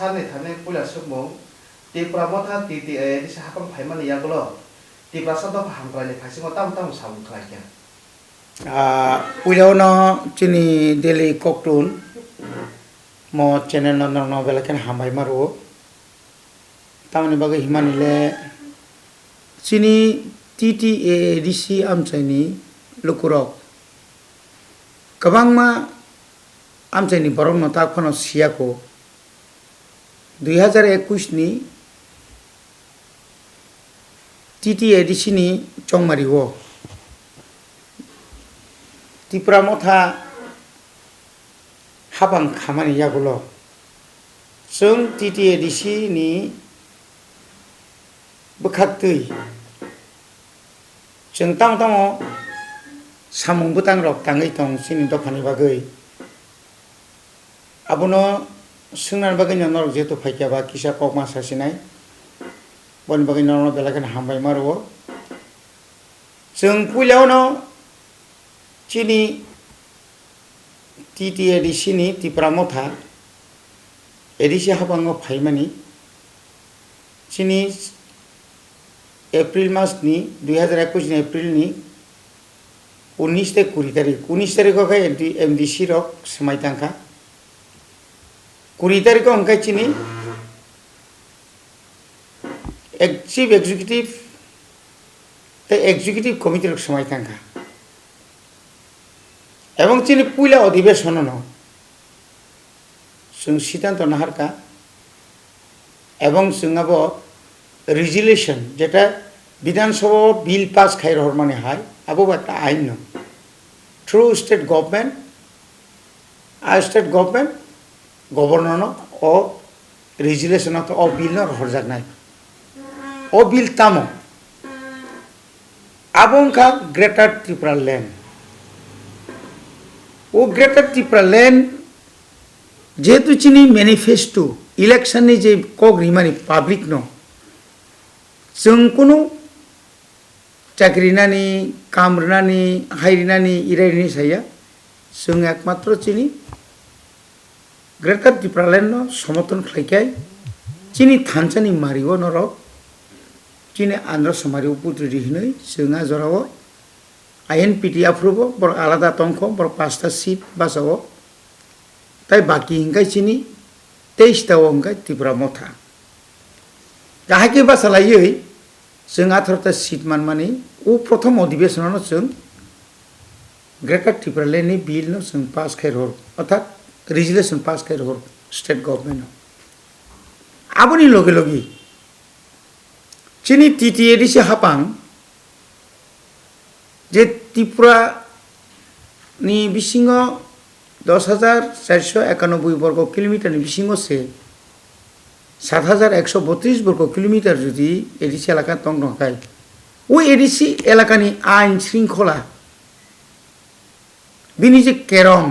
Sani Tane Pula Samung, Tipra Motha TTA, this happened Payman Yagolo, Tipra Santa Hamplay, Passimo Tam Samung Klaja. We don't know Chini Delhi Koklam, more channel no novel can Hambai Maro. Tamani Bagwi Himanile Chini TTA DC Amchani Lukurok Kabangma Amchani Baron Notakano Siako 2021 ni TTA DC ni Chongmariwo Tipra Motha Habang Kamani Yagulo Sung TTA DC ni Bekatui Jeng Tamo Samung Butang Rok Tangi Tong Sini Dophani Bagwi Abono Sungnan Bagwi Nor Jeto Paikaba Kisha Kokma Sasinai Bon Bagwi Nor Belakan Hambai Marwo Jeng Puliano Chini TTA di sini Tipra Motha edisi Habango Paimani Sini April mas ni 2021 April ni 19 tarik ko kay MDC rok semai tangka 20 tarik ko angka Chini Chief Executive the Executive Committee rok semai tangka এবং চিনি পুইলা অধিবেশন ন जों সিদ্ধান্ত নাহারকা এবং जोंआব resolution যেটা বিধানসভা bill pass খাই রহর মানে হয় আবো একটা আইন ন থ্রু স্টেট গভর্নমেন্ট গভর্নর ও রেজুলেশন ও বিল ন রহর জানাই ও বিল তামো আবংকা greater Tripura land O Greater Tipra Land যেহেতু চিনি ম্যানিফেস্টো ইলেকশন ni যে কগ্রি মানে পাবলিক ন जों কোনো চাকরিনানি কামরনানি হাইরিনানি ইরাইনি সাইয়া जों একমাত্র চিনি গ্রেটার ত্রিপুরা ল্যান্ড ন সমর্থন খাইকাই চিনি থানচানি মারিও নর চিনি আন্ধ্র সমারিও পুত্র রিহিনই जोंआ জরাও INPT approve bor alada tongko bor 5টা সিট বাসাও তাই বাকি হিংগাই চিনি 23টা অঙ্গাই ত্রিপুরা মথা গাহাকে বাসালাইयै जों 18টা সিট মানমানি ও প্রথম অধিবেশননো जों গ্রেটার ত্রিপুরা ল্যান্ডনি বিল ন जों পাস খাইরহর অর্থাৎ রেজুলেশন পাস খাইরহর স্টেট গভর্নমেন্ট আবনি লগে লগে চিনি TTA হাপাং যে ত্রিপুরা নি বিসিংহ 10,491 বর্গ কিলোমিটার নি বিসিংহ সে 7,132 বর্গ কিলোমিটার যদি এডিসি এলাকা তং নকাই ওই এডিসি এলাকানি আইন শৃঙ্খলা বিনি যে কেরম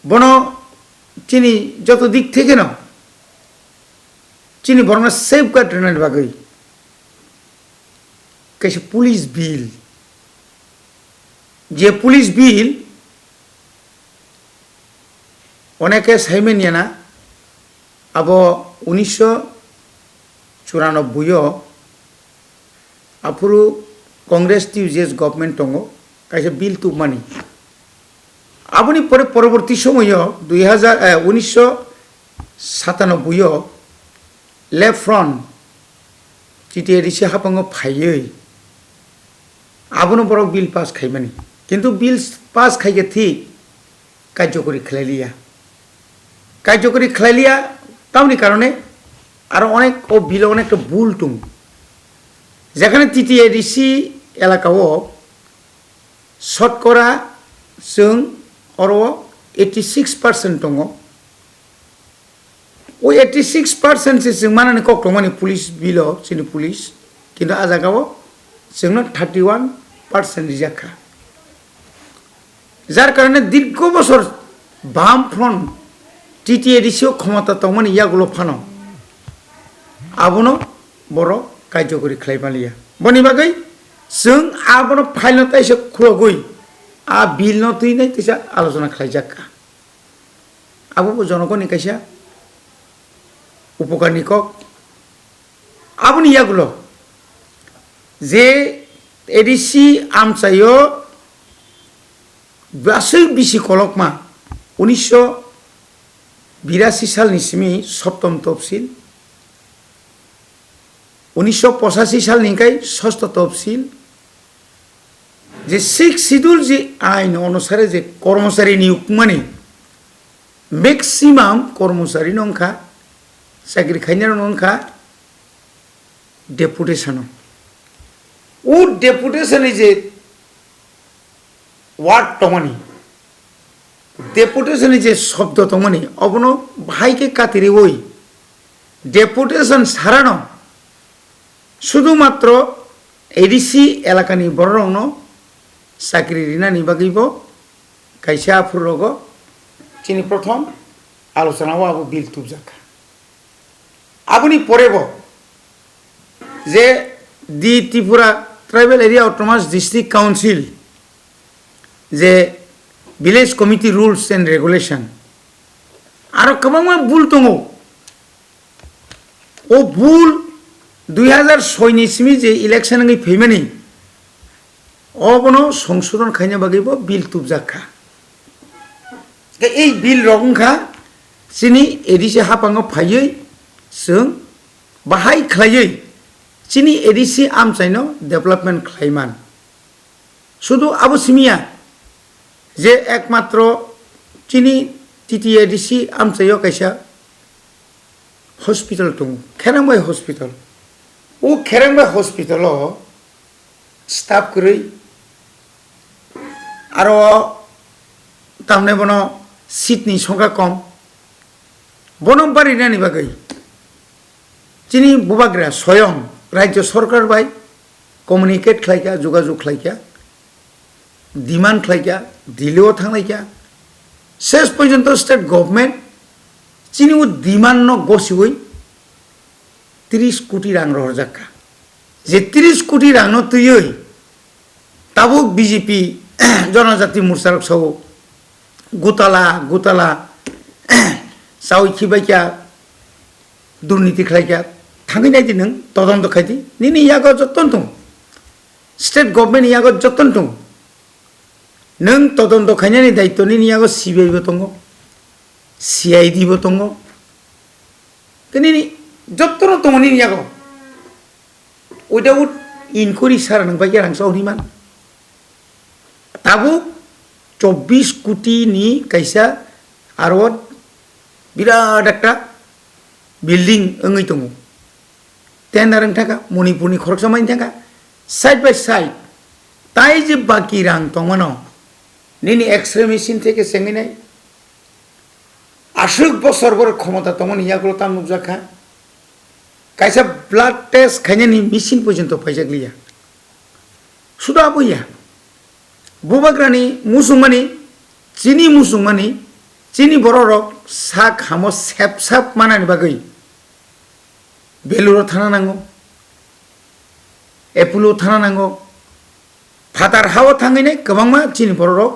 বন চিনি যত দিক থেকে না চিনি বরং সেফগার্ড রেনের বাগৈ कैसे पुलिस बिल जे पुलिस बिल অনেকে সাইমেনিয়া না আবো 1994 আপুরু কংগ্রেস টিউজেস গভর্নমেন্ট টঙ্গো কাইসে বিল তু মানি আবনি পরে পরবর্তী সময় 1997 লেফট ফ্রন্ট চিটিএডিসি হাপাঙ্গ ফাইयै আবনো বড় বিল পাস খাইমানি কিন্তু বিল পাস খাইকে ঠিক কার্যকরী খেলাইলিয়া তামনি কারণে আর অনেক ও বিল অনেকটা ভুল টুং যেখানে TTA-DC এলাকাও শতকরা जों অর 86% দङ ওই 86% से जों माने कक्टमानि पुलिस बिल सिनि पुलिस किन्तु आजागाव जोंनो 31% रिजाखा যার কারণে দীর্ঘ বছর বাম ফ্রন্ট TTA-DC ক্ষমতা তমনি ইয়াগুলো ফানো আবনো বড় কার্যকরী খাইমালিয়া বনি বাগৈ जों आबनो फाइल ताइसे खुलगै आ बिल न तुइ नै तिसा आलोचना खालायजाखा আবো জনগণনি কাইসা উপকারনি কক আবনি ইয়াগুলো যে এডিসি আমচাইও গাसै বিসি কলকমা 1982 সালनि सिमी सप्तम तफसिल 1985 सालनिफ्राय षष्ठ तफसिल जे 6 শিডিউল जे आइन अनुसारे जे कर्मचारी नियुग माने मैक्सिमाम कर्मचारी नंखा साख्रि खायनार नंखा डेपुटेशन ओ डेपुटेशन जे वार्ड तमनी डेपुटेशन जे शब्द तमनी अबनो भाई के कातिरे ওই डेपुटेशन ছাড়ানো শুধুমাত্র এডিসি এলাকানি বড়রংনো চাকরি রিনানি বাগিব কাইসা ফুরগ চিনি প্রথম আলোচনাও আবু বিল তুবজাকা আবুনি পরেব যে the Tripura tribal area autonomous district council যে village committee rules and regulation আর কবাংমা ভুল দङ ও ভুল 2006 नि सिमी जे इलेक्शन नङै फैमानि अबनो संशोधन खायना बागैबो बिल तुबजाखा এই बिल रगंखा सिनि एडिसि हापाङाव फायै जों बाहाय खालायै सिनि एडिसि आमचाइनो डेभलपमेन्ट खालायमान शुधु आबो सिमिया जे एकमात्र चिनि टिटि एडिसि आमचाइयो कायसा हस्पिटाल दङ खेरांबाय हस्पिटाल ओ खेरांबाय हस्पिटाल स्टाफ करै आरो तामने बनो सीटनि संख्या कम बनम बारिनानि बागै चिनि बुबाग्रा स्वयं राज्य सरकार बाय कम्युनिकेट खालायगा जुगाजुग खालायगा डिमान्ड खालायगा दिल्लीआव थांलायगा शेष पर्यन्त स्टेट गभर्नमेन्ट चिनि उ डिमान्ड न गसिवै 30 কোটি রাং রহজাকা যে 30 কোটি রাং ন তুই তাবুক বিজেপি জনজাতি মোর্চার সব গুতালা গুতালা সাউই খিবাইকা দুর্নীতি খাইকা থাঙ্গি নাইদি নং তদন্ত খাইদি নিনি ইয়াগো যতন দं স্টেট গভর্নমেন্ট ইয়াগো যতन दं नों তদন্ত খাইनायनि दायित्व निनि यागो सीबीआई बो दङ सीआईडी बो दङ किनि जत्तनो दङनि यागो उइदाउट इनक्वायरि सार नंबाय गेरांसो हरिमान ताबु 24 কোটিनि कायसा आरो बिराद एकटा बिल्डिं ओङै दङ टेन्डारनि थाखा मणिपुरनि खरकसामानि थाखा साइड बाय साइड ताई जे बाकी रां दङनो निनि एक्सरे मेसिन থেকে सेंगिनाय आशुक बছর बर क्षमता दङनि यागो ताम नुजाखा कायसा ब्लाड टेस्ट खायनायनि मेसिन पर्यन्त फायजाग्लिया सुदा बया बुबाग्रानि मुसुमानि चिनि बररक सा खामो सेबसाब मानानि बागै बेलुराव थाना नांगौ एपुलाव थाना नांगौ फादार हाव थाङैनाय गोबांमा चिनि बररक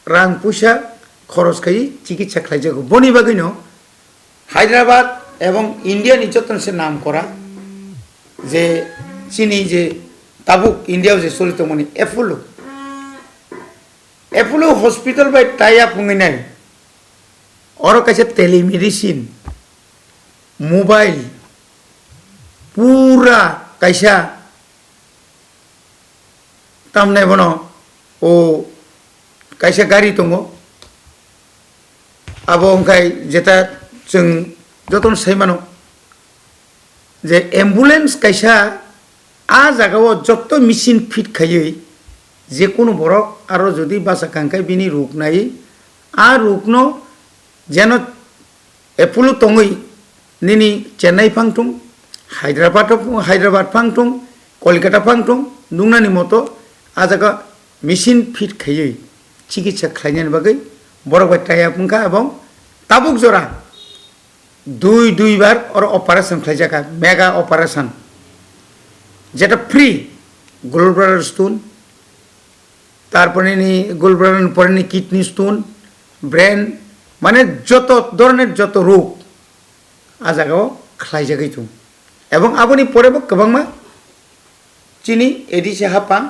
रां पैसा खरच खायै चिकित्सा खालायजागौ बनि बागैनो हायद्राबाद এবং ইন্ডিয়ান যতনসে নাম করা যে চিনি যে তাবুক ইন্ডিয়াও যে চলিত মনি Apollo hospital by tie up হইনাই और कैसे टेलीमेडिसिन मोबाइल पूरा कैसा तमने बनो ओ कैसे गाड़ी दङ अब ओंखाय जेता जों जतन सैमानो जे एम्बुलेंस कैसा आ जागाव जत्त मेसिन फिट खायै जे कोनो बरक आरो जदि बासा कांखाय बिनि रोग नाय आ रोगनो जेन एपोलो तङै निनि चेन्नाई फांथुं हायद्राबाद फांथुं कलकाता फांथुं नुंनानि मतो आ जागा मेसिन फिट खायै चिकित्सा खालायनायनि बागै बरक बाय टाया पुंखा एवं ताबुक जरा दुई बार और ऑपरेशन खालायजाखा मेगा ऑपरेशन जेटा फ्री गोल्डब्लाडार स्टोन तारपरेनि गोल्डब्लाडार परेनि किडनी स्टोन ब्रेन মানে যত ধরনের যত রোগ আজাগাও খাইজাগাই दं এবং আপনি পরেবো गोबांमा চিনি এডিসি হাপাং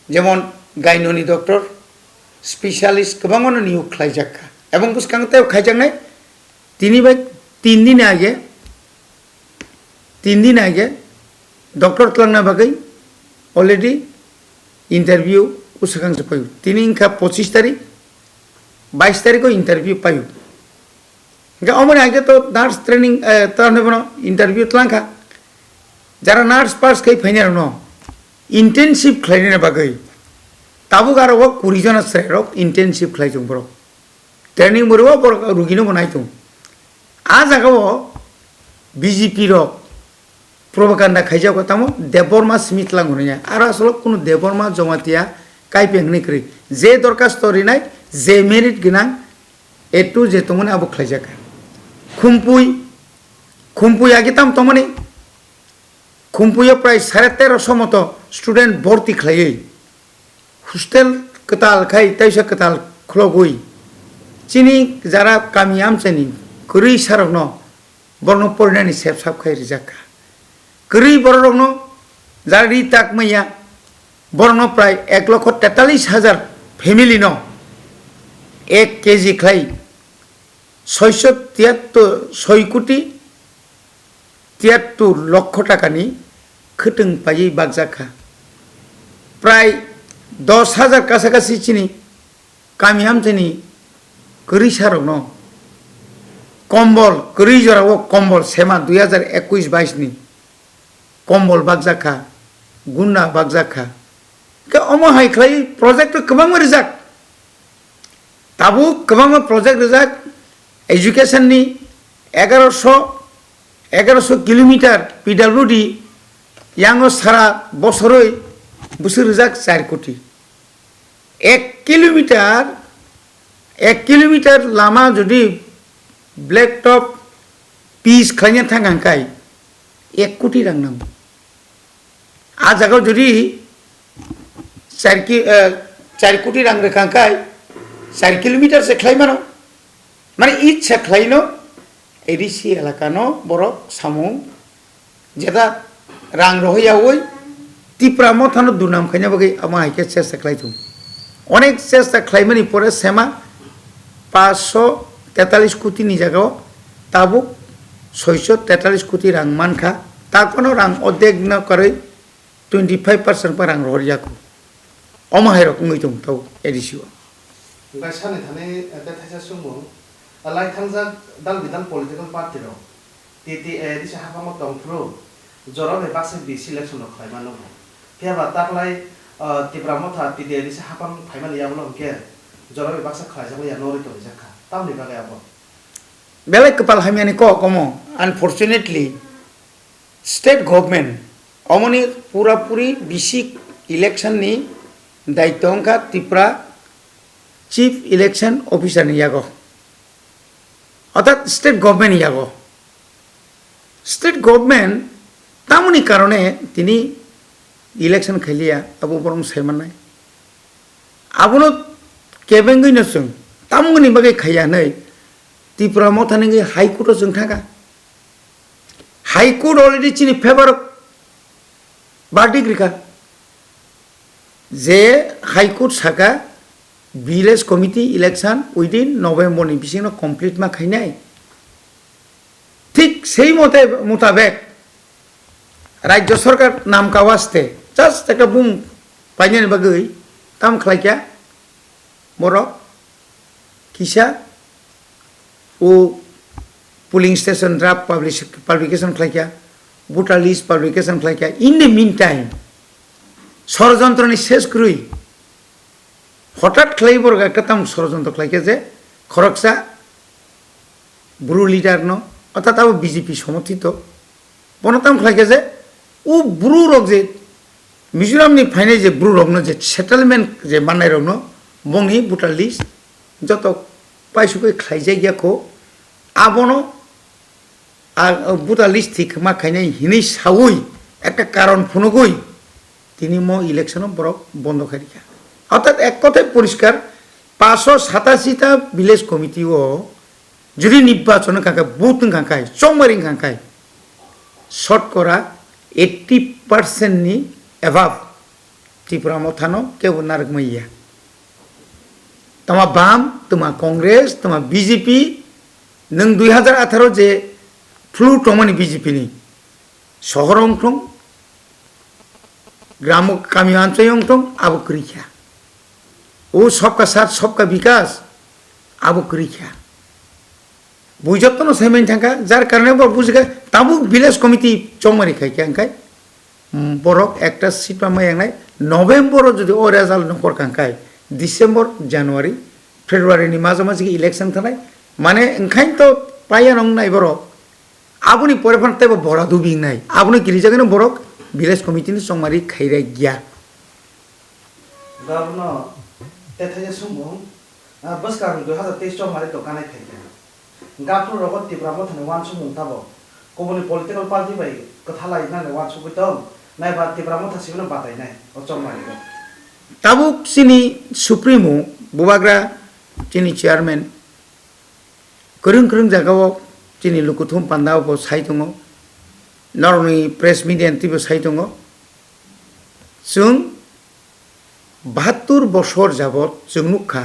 যেমন গাইননি ডক্টর স্পেশালিস্ট गोबांनो নিয়োগ খাইজাকা এবং বুসকাংতেও খাইজাকনাय তিনি বাই 3 दिन आगे डॉक्टर तलांगना बागै ऑलरेडी इंटरव्यू उसकांग से पायु तीन इनका 25 तारीख 22 तारीख को इंटरव्यू पायु इनका अमर आगे तो नर्स ट्रेनिंग तरने बनो इंटरव्यू तलांगा जरा नर्स पास कई फाइनल नो इंटेंसिव क्लाइने बागै ताबु गारो वो कुरिजन स्ट्रेरो इंटेंसिव क्लाइजों बरो ट्रेनिंग बरो बर रुगिनो बनाई तुम आज आगे वो बीजेपी रो propaganda खाइजा को तमो देबरमा स्मिथ लांगुनिया आरो असलो कुनु देबरमा जमातिया काई पेंगनि क्रि जे दरकार स्टोरी नाय जे मेरिट गनां एटु जे तमने आबो खाइजाका खुमपुई आगे तम तमने खुमपुयो प्राय 1350 मतो स्टूडेंट भर्ती खाइयै हॉस्टेल कताल खाइ तैसा कताल खलगुई चिनी जारा कामियाम चेनि कुरि सारनो बरनो परनानि सेफ साब खाइ रिजाका करी बरनो जारी तक मैया बरनो प्राय 1,43,000 फैमिली नो 1 केजी खाई 673 कोटी 73 लक्ष टाकानी खटं पायी बागजाखा प्राय 10,000 कासाकासी चिनी कामियामचेनी करी सारनो कम्बल करी जरावो कम्बल सेमा 2021-22 नि कम्बल बागजाखा गुन्ना बागजाखा के अमो हाइख्लाई प्रोजेक्ट गोबां रिजाक ताबु गोबां प्रोजेक्ट रिजाक एजुकेशन नि 1100 किलोमीटर पीडब्ल्यूडी यांगो सारा बसरै बोसोर रिजाक 4 कोटी 1 किलोमीटर लामा जुदि ब्लैक टॉप पीस खाइने थांगांखाय 1 कोटी रां नांगौ आज जगह जुदी 4 कोटी रां रेखांखाय 4 किलोमीटर से खाइ मानो माने इच्छा खाइनो एडिसी एलाकानो बरो सामुं जेदा रां रहोयावै तिप्रा मथानो दुनाम खाइना बगै आमा हाइके चेष्टा खाइथुम अनेक चेष्टा खाइमानि परे सेमा 543 कोटी नि जगह ताबु 643 कोटी रां मानखा ताकनो रां अदेग न करे 25% पर रां रहोयाखौ अमाहाय रखमै दं ताव एडिसिओ गायसाने थाने देथायसा सुमु लाइथांजा दाल बिदान पॉलिटिकल पार्टी रो टीटीए दिसे हाफाम दंफ्रो जराबे बासे बि सिलेक्शन खायमानो केबा ताकलाय तिप्रा मथा टीटीए दिसे हाफाम फाइमान याबलो के जराबे बासे खायजाबो या नरि तो जाखा तावनि बागे आबो बेले कपाल हामियानि को कमो अनफॉर्चुनेटली स्टेट गवर्नमेंट अमनि पूरा पूरी बिसिक इलेक्शन नि दायित्वंका त्रिपुरा चीफ इलेक्शन ऑफिसर नि यागो अर्थात स्टेट गवर्नमेंट यागो स्टेट गवर्नमेंट तामुनि कारणे तिनी इलेक्शन खेलिया अबो बरम सेमानाय आबुनो केबेंगै नसुं तामुनि बागे खाया नै त्रिपुरा मथानि हाई कोर्ट जों थागा हाई कोर्ट ऑलरेडी चिनी फेवर बार्डिग्रिका जे हाई कोर्ट साका विलेज कमिटी इलेक्शन विदिन नवेम्बर नि बिसिनो कमप्लीट मा खाइनाय ठीक सेई मुताबिक राज्य सरकार नाम का वास्ते जस्ट एक बुम पाइने बागै ताम खलाइया बर किसा ओ polling station draft publication खलाइया voter list publication खलाइया in the meantime षড়যন্ত্রনি শেষ করি হঠাৎ খলাইবর একটাম ষড়যন্ত্র খলাইকে যে খরকসা ব্রু লিডার ন অর্থাৎ আবো বিজেপি সমর্থিত বনতাম খলাইকে যে ও ব্রু রক যে মিজোরামনি ফাইনাল যে ব্রু রক ন যে সেটেলমেন্ট যে বানাই রক ন বংনি ভোটার লিস্ট যত পাইসুকে খাইজাই গিয়াকো আবনো আর ভোটার লিস্ট ঠিক মা খাইনাই হিনি সাউই একটা কারণ ফোনগই তিনি মো ইলেকশন বড় বন্ধ করিয়া অর্থাৎ এক কথায় পরিষ্কার 587টা ভিলেজ কমিটিও যদি নির্বাচন কাকায় বুথ কাকায় চংমারিং কাকায় শতকরা 80% এভাব ত্রিপুরা মথানো কেউ নারক মাইয়া তোমার বাম তোমার কংগ্রেস তোমার বিজেপি নং 2018 যে ফ্লু টমানি বিজেপি নি শহর অংথং গ্রাম কামি অঞ্চল অংথং আবো করিখা ও সবকা সাথ সবকা বিকাশ আবো করিখা বুঝতো সেমেন থাকা যার কারণে বুঝে তাবুক ভিলেজ কমিটি চংমারি খাইকে আঙ্কাই বরক একটা সিট পামাই আংনাই নভেম্বর যদি ও রেজাল্ট নকর কাঙ্কাই ডিসেম্বর জানুয়ারি ফেব্রুয়ারিनि মাঝামাঝি ইলেকশন থানায় মানে ওंखायनो তো পাইয়া নং নাই বরক আপনি পরে ফানতে বড়া দুবিং নাই আপনি কিরি জাগেন বরক ভিলেজ কমিটিनि চংমারি খাইরা গিয়া गाबनो तेथाय सुमु बसका 2023 चंमारि तो कानाय खाइया गाफ्रो रगत तिप्रा मथानि वान सुमु ताबो कबनि पलिटिकल पार्टी बाय कथालाय नाने वान सुबुतम नायबा तिप्रा मथा सिबनो बातायनाय ओ चंमारि ताबुक सिनि सुप्रीमो बुबाग्रा चिनि चेयरमैन करंग करंग जागाव चिनि लुकुथुम पान्दा बो साइ दङ नरनि प्रेस मीडिया तिबो साइ दङ जों 72 বছর যাবত जों नुखा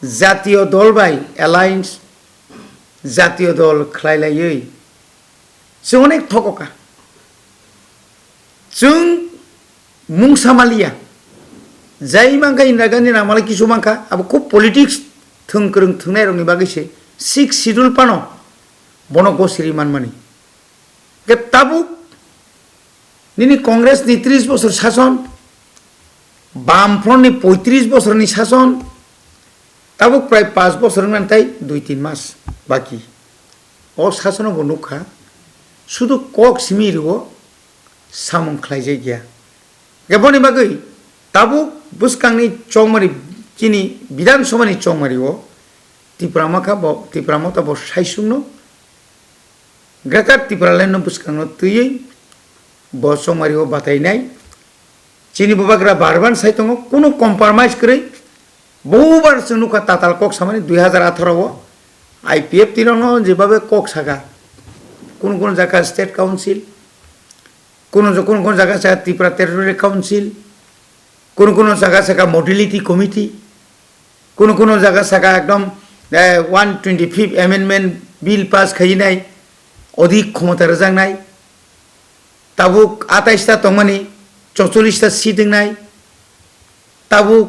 জাতীয় দল বাই এলায়েন্স জাতীয় দল খ্লাইলাयै जों अनेक थकका जों मुंसामालिया जाय मांगा इंदिरा गांधी नामाले किसु मांका अब खूब पॉलिटिक्स थंक्रं थंनाय रंनि बागैसे 6 शिड्यूल पानो बन गसिरि मानमानि के ताबुक निनि कांग्रेस नि 30 বছর শাসন বামফ্রন্টनि 35 বছরनि শাসন ताबुक प्राय 5 বছর नाथाय 2-3 मास बाकी अ शासन बनुखा शुधु कक सिमिरो सामुं ख्लाइजाय गया गेबनि बागै ताबुक बुसकांनि चौमारि चिनि विधानसभानि चौमारिओ तिप्रा मथा ब साइसुंनो ग्रेटार तिप्रालायनो बुसकांनो तैयै ब चौमारिओ बातायनाय चिनि बबाग्रा बारबान साइतंग कोनो कम्प्रोमाइज करै बहुबार जों नुखा ताताल कक सामानि 2018 आईपीएफ तिरनो जेबाबे कक सागा কোন জায়গা স্টেট কাউন্সিল কোন জায়গা সাকা ত্রিপুরা টেরিটরি কাউন্সিল কোন জায়গা সাকা মডেলিটি কমিটি কোন জায়গা সাকা একদম 125 অ্যামেন্ডমেন্ট বিল পাস খাইনাই অধিক ক্ষমতা রজাংনাই তাবুক 28টা তংমানি 44টা সিট নাই তাবুক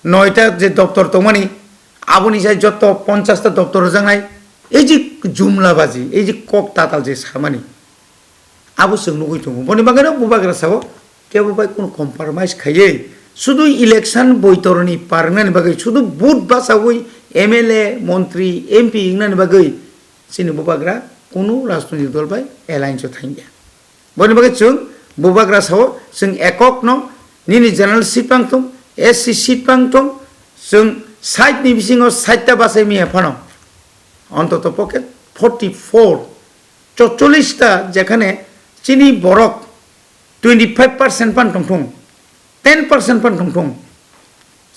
9টা যে দপ্তর তংমানি আবনি যাই যত 50টা দপ্তর রজাংনাই এই যে জুমলাবাজি এই যে কক তাতাল যে সামানি আবু जों नुगै दङ बनि बागैनो बुबाग्रा साबो केबो बाय कोन कम्प्रोमाइज खायै शुधु इलेक्शन बयतरनि पारनानि बागै शुधु बुथ बासावै एमएलए मंत्री एमपी इंगनानि बागै सिनि बुबाग्रा कोनो राजनैतिक दल बाय एलायन्स थांगिया बनि बागै जों बुबाग्रा साबो जों एकक न निनि जनरल सीट पांतम एससी सीट पांतम जों साइडनि बिसिङाव 60टा बासाय मिया फानो অন্তত পক্ষে 44টা যেখানে চিনি বরক 25% পান টংটং 10% পান টংটং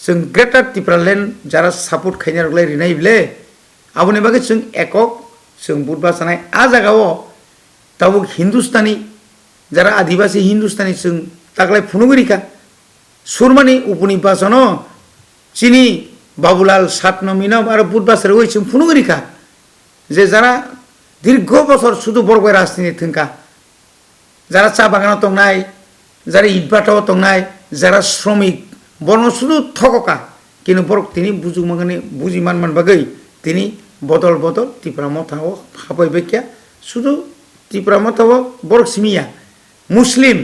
जों ग्रेटार टिप्रालेण्ड যারা সাপোর্ট খাইনা রগলাই রিনাইবলে আবনি বাগে जों একক जों বুধবা সানাই আ জায়গাও তাবু হিন্দুস্তানি যারা আদিবাসী হিন্দুস্তানি जों তাগলাই ফুনুগরিকা সুরমানি উপনির্বাচন চিনি বাবুলাল সাতনমিনম আর বুধবা সরে ওই जों ফুনুগরিকা যে যারা দীর্ঘ বছর শুধু বড় রাজনীতি থিঙ্কা যারা চা বাগানো তংনাই যারা ইটভাটাও তংনাই যারা শ্রমিক বর্ণ শুধু থকা কিন্তু বরক তিনি বুঝুমাগানি বুঝিমান বাগৈ তিনি বদল ত্রিপুরা মথাও হাবাই বেকিয়া শুধু ত্রিপুরা মথাও বরক সিমিয়া মুসলিম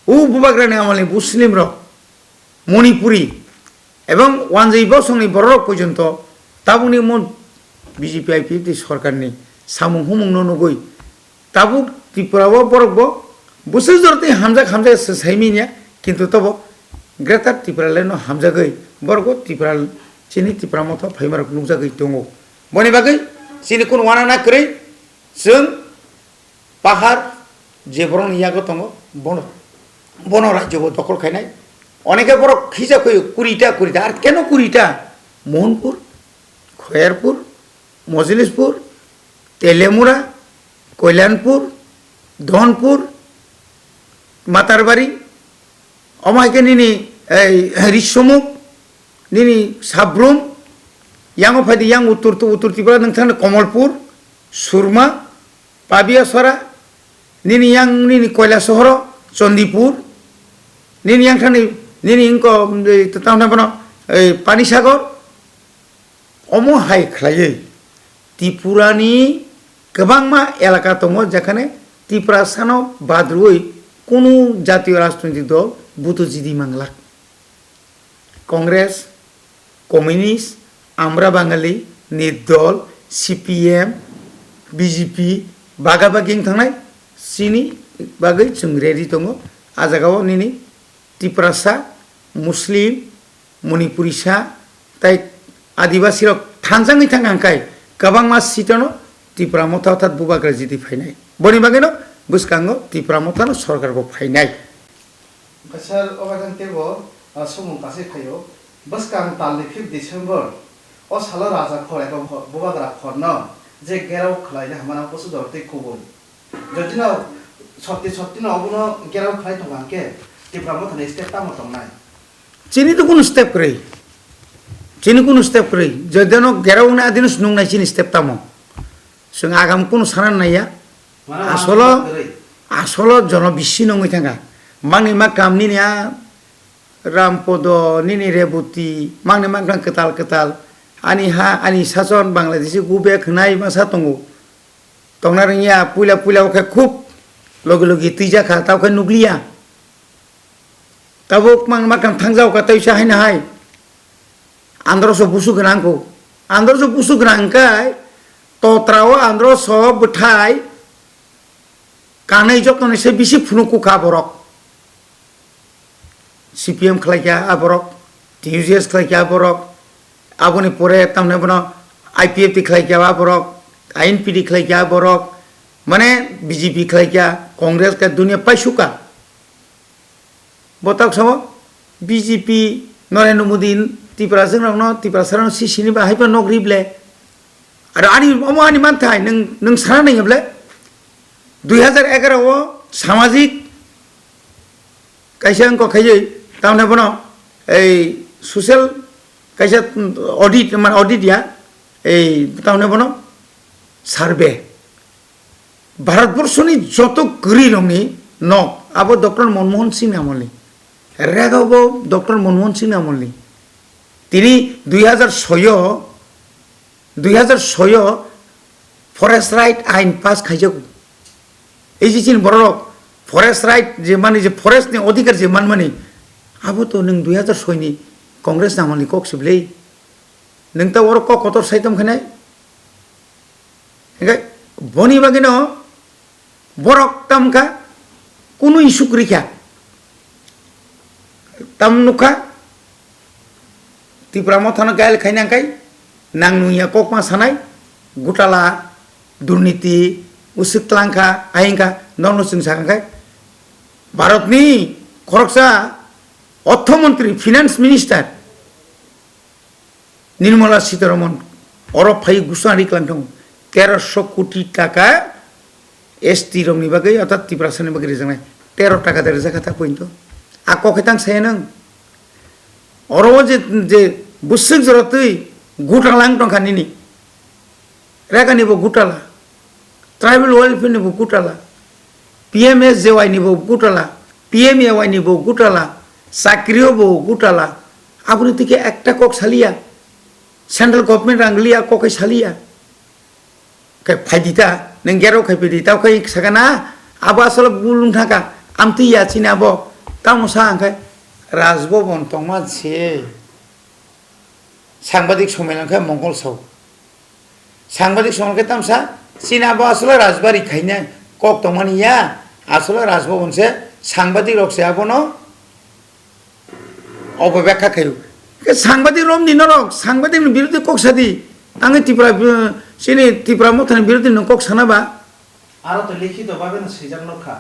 ও বুবাগ্রানি আমলে মুসলিম র মণিপুরি এবং ওয়ানজাইব সংনি বড় পর্যন্ত তাবুনি মন বিজেপি আইপিএফ সরকারনি সামুং হুমুং নুগৈ তাবুক ত্রিপুরাও বরক বসে জরতে হামজা সাইমিনিয়া কিন্তু তব গ্রেটার ত্রিপুরালেনো হামজাগৈ বরক ত্রিপুরা চিনি ত্রিপুরা মথ ফাইমাर नुजागै दङ बनि बागै चिनि कोन वाना ना करै जों पाहाड़ जे बरं यागो दङ बन राज्य दखल खायनाय अनेके बरक खिजा कय 20টা আর কেন 20টা मोहनपुर खयरपुर मजलिसपुर तेलेमुरा कल्याणपुर धनपुर मातारबाड़ी अमायके निनी रिसमुक निनी साब्रुम यांगो फायदे यांग उत्तर त्रिपुरा नोंथांनो कमलपुर सुरमा पाबियासरा निनी यांग निनी कैलासहर चंदीपुर निनी यांग थांनि निनी इंको तामना पानीसागर अमो हाई खलायै त्रिपुरानि गोबांमा एलाका दङ जेखाने त्रिपुरा सानाव बाद्रुयै कोनो जातीय राजनैतिक दल बुथजिदि मांगला कांग्रेस कम्युनिस्ट आम्रा बांगाली निर्दल सीपीएम बीजेपी बागाबागिं थांनाय सिनि बागै जों रेडि दङ आजागाव निनि त्रिपुरासा मुस्लिम मणिपुरिसा ताय आदिवासी रक थांजाङै थांगांखाय गोबांमा सिटनो त्रिपुरा मथा अर्थात बुबाग्रा जिदि फायनाय बनि बागैनो बुसकांगो त्रिपुरा मथानो सरकारखौ फायनाय सर अबाजन तेबो समु पासे फायो बसकांग तालनि 5 डिसेम्बर ओ सालो राजा खलाइखौ बुबाग्रा खरनो जे गेराव खलाइले हामाना पसु दरते कोबो जदिनो सत्ति अबुनो गेराव खलाइ दंगांके त्रिपुरा मथानि स्टेप तामो दंनाय चिनी तो कोनो स्टेप करे चिनी कोनो स्टेप करे जदिनो गेराव ना आदिनो सुनुंनाय चिनी स्टेप तामो जों आगाम कोनो सानान नाया आसलो जन बिसि नङै थांगा मांनि मा कामनि निया रामपद निनि रेबती मांनि मा कताल ani ha ani sason Bangladesh gube khnai masa tongo tongna ringya pula kha khub logi tija kha taw kha nuklia tabok mang makam thangjau ka taisa haina hai androso busu grangko androso busu grangkai to trawa androso bthai kanai jokone se bisi phunuku kha borok CPM khlaika aborok TUGS khlaika aborok aboni pore tamne bono IPF khlaika aborok INPD khlaika aborok mane BJP khlaika Congress ka dunia paisuka botak samo BJP Narendra Modi Tipra jengno Tipra sarano sisini ba haipa nogrible ara ani omo ani manthai nung sara naible 2011 o samajik kaisa angko khaye tamne bono ei social kaisa audit man audit ya ei tamne bono survey भारतवर्षनि जत गरी रंनि न आबो doctor Manmohan Singh नामलनि रेगावबो doctor Manmohan Singh नामलनि तिनि 2006 forest right आइन पास खाइजो एजिसिन बरक forest right जे माने जे forest नि अधिकार जे मानमानि आबो तो नों 2006 नि कांग्रेस नामलनि कक्सिबलै नों ता वर कतर साइतम खनाय हेगा बनि बागिनो borok tamka kunu isu krika tam nuka Tipra mothano gail khaina kai nang nuya kokma sanai gutala durniti usiklangka aingka nono singsa kai bharat ni khoroksa অর্থমন্ত্রী ফিনান্স মিনিস্টার নির্মলা সীতারমন অরব ফাই গুসারি ক্লান্টং 1300 কোটি টাকা ST romni bagai atat Tiprasani bagai rizangai 13 taka dari zakat apa itu aku ketang saya nang orang je busuk jorotui gutang lang tong kan ini reka ni bo gutala tribal welfare ni bo gutala PMS jewai ni bo gutala PMAY ni bo gutala sakrio bo gutala apuni tike ekta kok salia central government anglia kok salia kayak fadita nenggero kai pedi tau kai sakana aba asal bulung thaka amti ya china abo Tamo sang kai rajbo bon tongma che সাংবাদিক সম্মেলন খায় মঙ্গল সাউ সাংবাদিক সম্মেলন কে তামসা চীনা abo asal rajbari khaina kok tongmani ya asal rajbo bonse সাংবাদিক rokse abono অপব্যাখ্যা খাইও কে সাংবাদিক রম দিনরক সাংবাদিক বিরুদ্ধে কক সাদি आंगे Tipra sini Tipra mothani birodhi nongkok sanaba aro to likhito babe na sejak nokha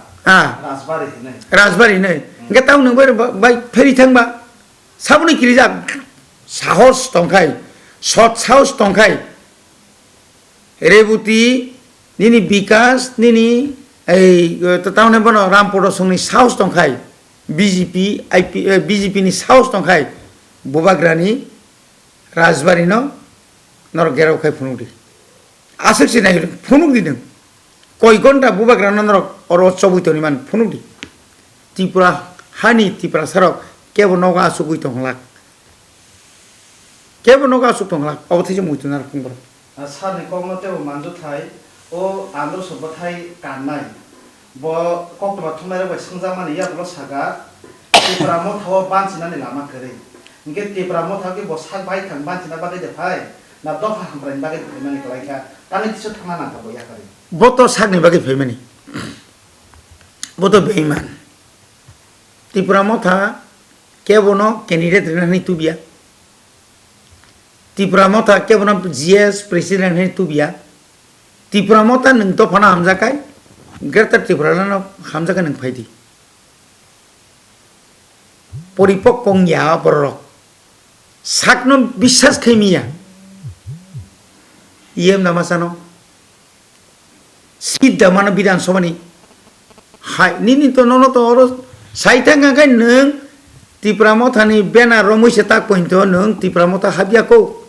rajbari nei getau nong bai feri thangba sabuni kirijak sahos tongkai sot saus tongkai rebuti nini bikas nini tahun yang mana rampur sungni saus tongkai BJP ni saus tongkai bubagrani rajbari no nor gerau kai phunudi asal sih nahi phunuk di deng koi gonta bubagrani nor oro chobuito ni man phunudi Tipra hani Tipra sarok kebo noga asukui tonglak kebo noga asuk tonglak awthi je muitu nar phungbro Sani kong te manju thai o andro soba thai kanai bo kokma thumare ba singjamani ya lo saga Tipra Motha bansina ni lama kare nge Tipra Motha ke bo sak bai kan bansina ba de phai na dofa hambrain ba ke mani klaika tani tisu thangana ta bo ya kare boto sak ni bagi femani boto beiman Tipra Motha kebo no candidate rani tubia Tipra Motha kebo no GS president rani tubia Tipra Motha nung to phana hamjakai gerta Tipra no hamjakai nung phaidi পরিপক কংয়া বড় সাকনো বিশ্বাস খেমিয়া ইয়েম নামাসানো সিদ্ধা মানে বিধানসভানি high নিনি তো নন তো or সাইথাং গাই নং Tipra Mothani bena romoi tak pointo nung Tipra Motha habiako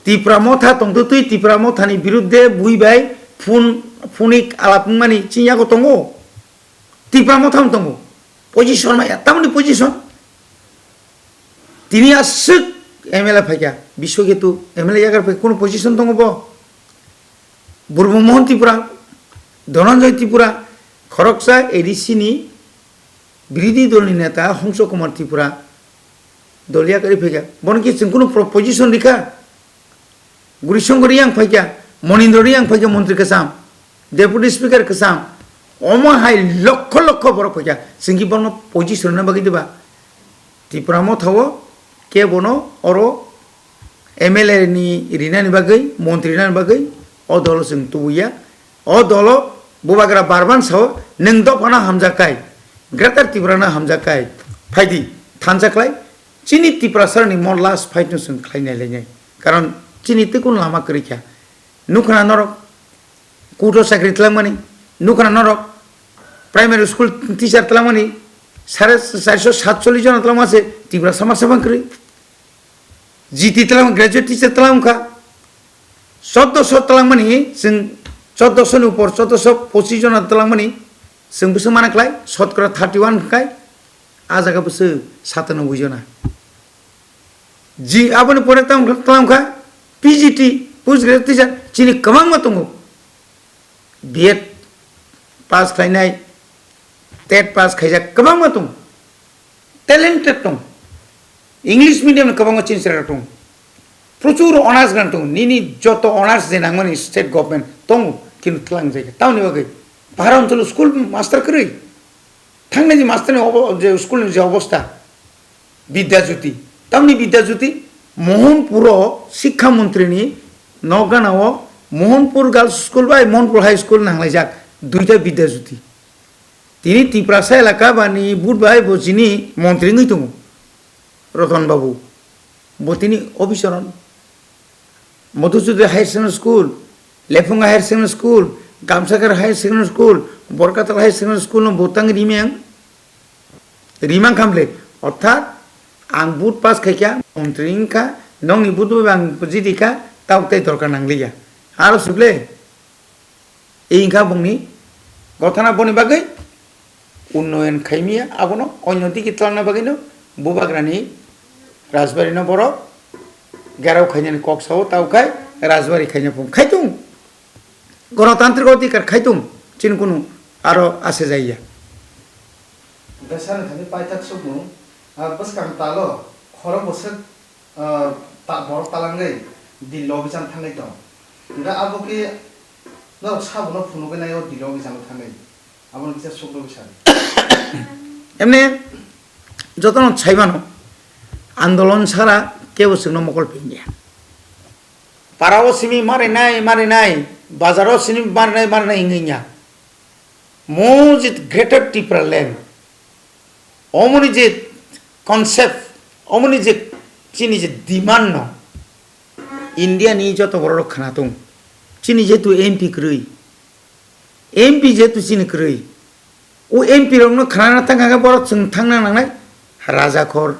Tipra Motha tongtu tui Tipra Mothani birudde buibai funik alapmani cinya ko tongo Tipra Motha tongo position maya tamni position tini asuk MLA phaiya bishwagetu MLA jagar phai kono position tongo bo Burmomohon Tipra Dhananjay Tipra Khoroksa ADC ni বিরোধী দলের নেতা হংস কুমার ত্রিপুরা দলিয়া করে ফেকা বনকি কোনো position রেখা গুরিশঙ্কর young ফাইকা Manindra young ফাইকা মন্ত্রী Kasam deputy speaker Kasam অমাহাই lakh lakh বড় ফাইকা সিংকি বন position না বাকি দেবা ত্রিপুরা মথাও কে বন অর MLA ni রিনানি বাকি মন্ত্রী নানি বাকি অ দল সিং তুইয়া অ দল বুবাগ্রা বারবান সাও নং দফানা হামজাকাই Greater Tipra na hamjakai phaidi thanjaklai chini Tipra sarni mon last fight no sun khlai nai lenai karon chini te kun lama krikya nukna norok kudo sakri tlamani nukna norok primary school teacher tlamani 447 জন tlam ase Tipra samar sabang kri GT tlam graduate teacher tlam kha 1400 tlam mani sing 1400 ni upor 1425 জন tlam mani जों बोसो मानाक्लाय शतकरा 31 खाय आजागा बोसो 97 जना जी आबोनि परे तलामखा PGT post graduate teacher चिनि कमां मा दङ BEd पास खायनाय TET pass खायजा कमां मा दङ टेलेन्टेड दङ इंग्लिश मीडियम कमां चिनसरा दङ प्रचुर अनार्स ग्रान्ट दङ निनि जत अनार्स देनांगमनि स्टेट गभर्नमेन्ट दङ किन्तु तलां जायगा टाउननि बागै পাহাড় অঞ্চল স্কুল মাস্টার করি থাকলে যে মাস্টার যে স্কুলের যে অবস্থা বিদ্যাজ্যোতি তেমনি বিদ্যাজ্যোতি মোহনপুর শিক্ষামন্ত্রী নগাঁও মোহনপুর গার্লস স্কুল বা মোহনপুর হাই স্কুল নাংলাই যাক দুইটা বিদ্যাজ্যোতি তিনি ত্রিপ্রাসা এলাকা বানি বুধবাই যিনি মন্ত্রী নই দङ রতন বাবু তিনি অফিসরন Madhusudan higher secondary school Lefunga higher secondary school Gamsakar High Secondary School, Borkatal High Secondary School, no Botang Rimang Kample, Otat, Ang Boot Pass Kaka, Montrinka, Nong Ibutu Bang Pujidika, Taute Torkananglia. Aro Suble Inka Boni, Gotana Boni Bagay, Uno and Kaimia, Abono, Onyoti Kitana Bagino, Bubagrani, Raspberry no Boro, Garau Kanyan Coxo, Taukai, Raspberry Kanyapum Kaitung. গণতান্ত্রিক অধিকার খাইতুম চিন কোনো আরো আসে যাইয়া বেসান খানি পাইতাক সুমু বস কাম তালো খর বসে তা বড় তালাঙ্গাই দিল অভিযান থাঙ্গাই তো গা আবকে ন সাবনো ফুনুগে নাইও দিল অভিযান থাঙ্গাই আমন কিছু সুগ্র বিশাল এমনি যতন ছাইবানো আন্দোলন ছাড়া কেউ সিংহ মকল পেঙ্গিয়া পারাও সিমি মারে নাই বাজারও সিনি মারে নাই ইংইয়া মোজিত গ্রেটার টিপ্রা ল্যান্ড অমনি যে কনসেপ্ট অমনি যে চিনি যে ডিমান্ড इंडिया नि जत बड़ खाना दं चिनि जेतु एमपी क्रई एमपी जेतु चिनि क्रई ओ एमपी रंनो खाना थांगा बड़ जों थांना नांनाय राजाखर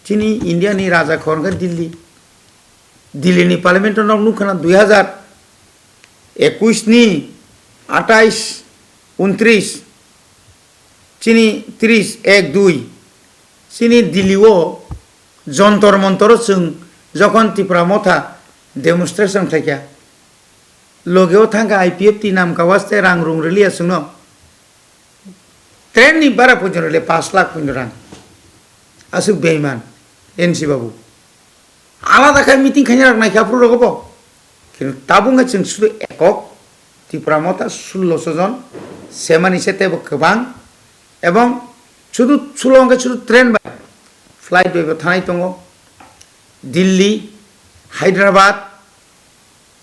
चिनि इंडिया नि राजाखर का दिल्ली दिल्ली नि पार्लियामेंट नाव नुखाना 2021 नि 28 29 चिनि 30 1 2 चिनि दिल्ली वो जंतर मंतर जों जखन त्रिपुरा मथा डेमोन्स्ट्रेशन थाक्या लोगेव थांगा आईपीएफ टी नाम का वास्ते रंग रुंग रलिया सुनो ट्रेन नि बारा पुजन रले 5 लाख पुजन रंग असु बेईमान एनसी बाबू आलादा खाय मीटिंग खायना रखनाय खाफ्रु रगबो किन्तु ताबुंगा जों सुदु एकक त्रिपुरा मथा 1600 जन सेमानि सेतेबो गोबां एवं शुद्ध 16 अंक शुद्ध ट्रेन बा फ्लाइट बे थानाय दङ दिल्ली हायद्राबाद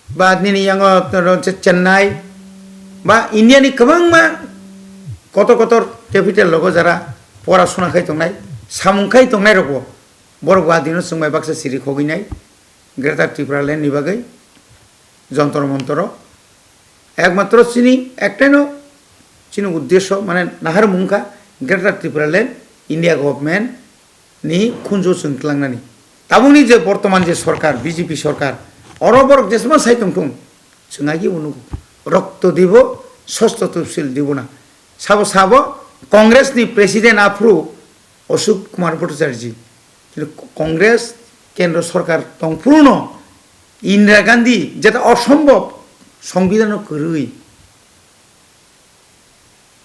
बा निनि यांगो चेन्नाई बा इंडिया नि गोबां मा कत कैपिटल लगो जरा पराशुना खाय दंनाय सामुं खाय दंनाय रगो बर गुवाहाटीनो जोंबाय बाक्सा सिरि खगिनाय ग्रेटार त्रिपुरा लैंड नि बागै जंतर मंतर एकमात्र चिनि एकटानो चिनि उद्देश्य माने नाहार मुंखा ग्रेटार त्रिपुरा लैंड इंडिया गवर्नमेंट नि खुंजो जोंख्लांनानै ताबुनि जे बर्तमान जे सरकार बीजेपी सरकार अरबर जेसेबां साइतं दं जोंहागि उनुगु रक्त দিব ষষ্ঠ তফসিল দিব না साबो कांग्रेस नि प्रेसिडेंट आफ्रु अशोक कुमार भट्टाचार्य কিন্তু कांग्रेस केंद्र सरकार संपूर्ण इंदिरा गांधी जेटा असम्भव संविधान करै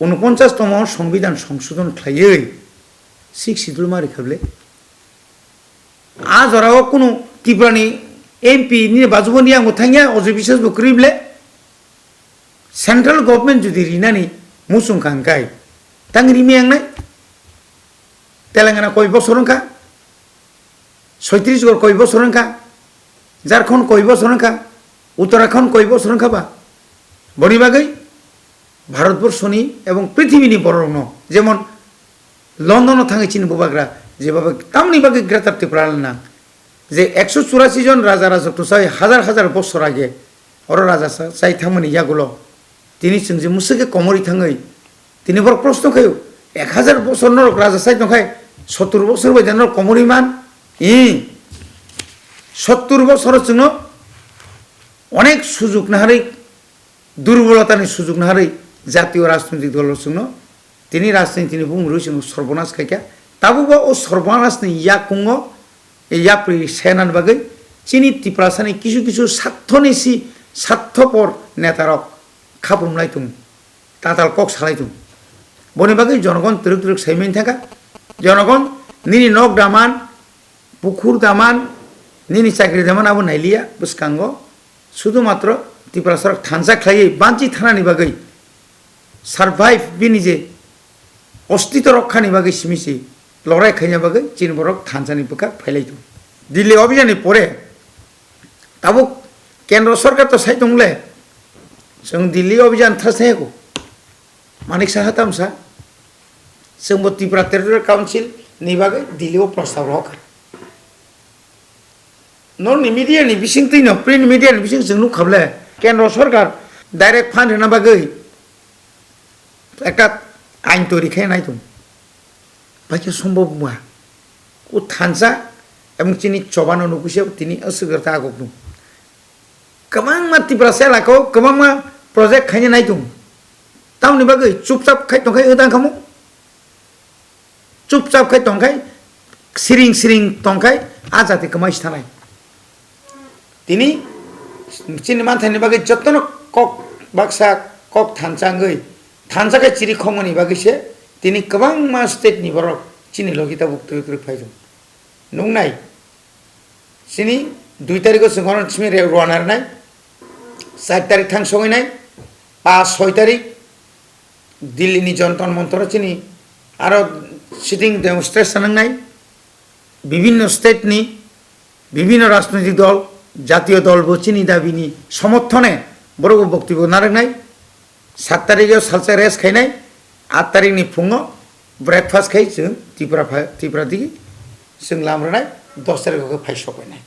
49तम संविधान संशोधन खालायै 6 शिड्यूल मारि खाबले आज राव कोनो त्रिपुरानि एमपी नि बाजुबनि आं थांया अजबिसस बक्रिबले सेंट्रल गवर्नमेंट जुदि रिनानि मुसुं खांखाय तांगरि मेंनाय तेलंगाना कय बसरनखा छत्तीसगढ़ कय बसरनखा झारखंड कय बसरनखा उत्तराखंड कय बसरनखा बा बनि बागै भारतबर्षनि एवं पृथिवीनि बरन जेमन लंडन थाङै चिनि बुबाग्रा जेबाबो तामनि बागै ग्रेटार त्रिपुरा ना जे 184 जन राजा राजत्वसाय हजार हजार बছর आगे और राजा साय थामनि यागुलो तिनि जोंजे मुसुगे कमरि थाङै तिनि बर प्रश्न खायो 1000 বছর नरक राजा साय दंखाय 70 বছর बायदि नरक कमरि मान 70 বছর जोंनो अनेक सुजुग नाहारै दुर्बलतानि सुजुग नाहारै জাতীয় রাজনৈতিক দলের জন্য তিনি রাজনীতিनि बुंरो जों सर्वनाश खायखा ताबुबो ओ सर्वनाशनि याकुंग याप्रि सेनान बागै चिनि त्रिपुरासानि किछु किछु सार्थनिसि सार्थपर नेतारक खाब्रुमनाय दं ताताल कक सालाय दं बनि बागै जनगण तुरुक तुरुक सायमेन थाका जनगण निनि नक दामान पुखुर दामान निनि चाकरि दामान आबो नायलिया बसकांगो शुधुमात्र त्रिपुरा सरकार थानसा खायै बांचि थानानि बागै सार्भाइव बिनि जे अस्तित्व रक्षानि बागै सिमिसि लड़ाई खायना बागै चीन बरक थानसानि बुका फैलाय दं दिल्ली अभियाननि परे ताबो केंद्र सरकार तो साय दंले जों दिल्ली अभियान थासनायखौ मानिक साहा तामसा जोंबो त्रिपुरा टेरिटरियेल काउन्सिल नि बागै दिल्लीआव प्रस्ताव रख नन मीडिया नि बिसिं तैनो प्रिन्ट मीडिया नि बिसिं जों नुखाबले केंद्र सरकार डाइरेक्ट फान्ड होना बागै একটা আইন তৈরি খায় নাই দं বাকি সম্ভব মুয়া ও থানসা এবং চিনি চবানো নুকুসে তিনি असुगरता आगब दं गोबां मा त्रिपुरा सेलाखौ गोबां मा प्रजेक्ट खायनो नाय दं तावनि बागै चुपचाप खाय दंखाय ओदां खामु चुपचाप खाय दंखाय सिरिं सिरिं दंखाय आजादि कमाइस थानाय তিনি चिनि मानथायनि बागै जतन कक बाक्सा कक थानसांगै थानसाखै चिरि खमनि बागैसे তিনি गोबां मा स्टेटनि बरक चिनि लगिता बुक्तुक फायदों नंनाय चिनि 2 तारिखआव जोंहरन चिमिरे रवानारनाय 4 तारिख थांसङैनाय 5 6 तारिख दिल्लीनि जंतर मंतर चिनि आरो सिटिं डेमोन्स्ट्रेशन नाय विभिन्न स्टेटनि विभिन्न राजनैतिक दल জাতীয় দল বচিনি দাবিনি সমর্থনে বড় বক্তব্য নারনাই 7 তারিখে সালসা রেস খাইনাই 8 তারিখनि फुङाव ब्रेकफास्ट खाइ जों त्रिपुरा दिगि जों लामरानाय 10 तारिखआव फायसबायनाय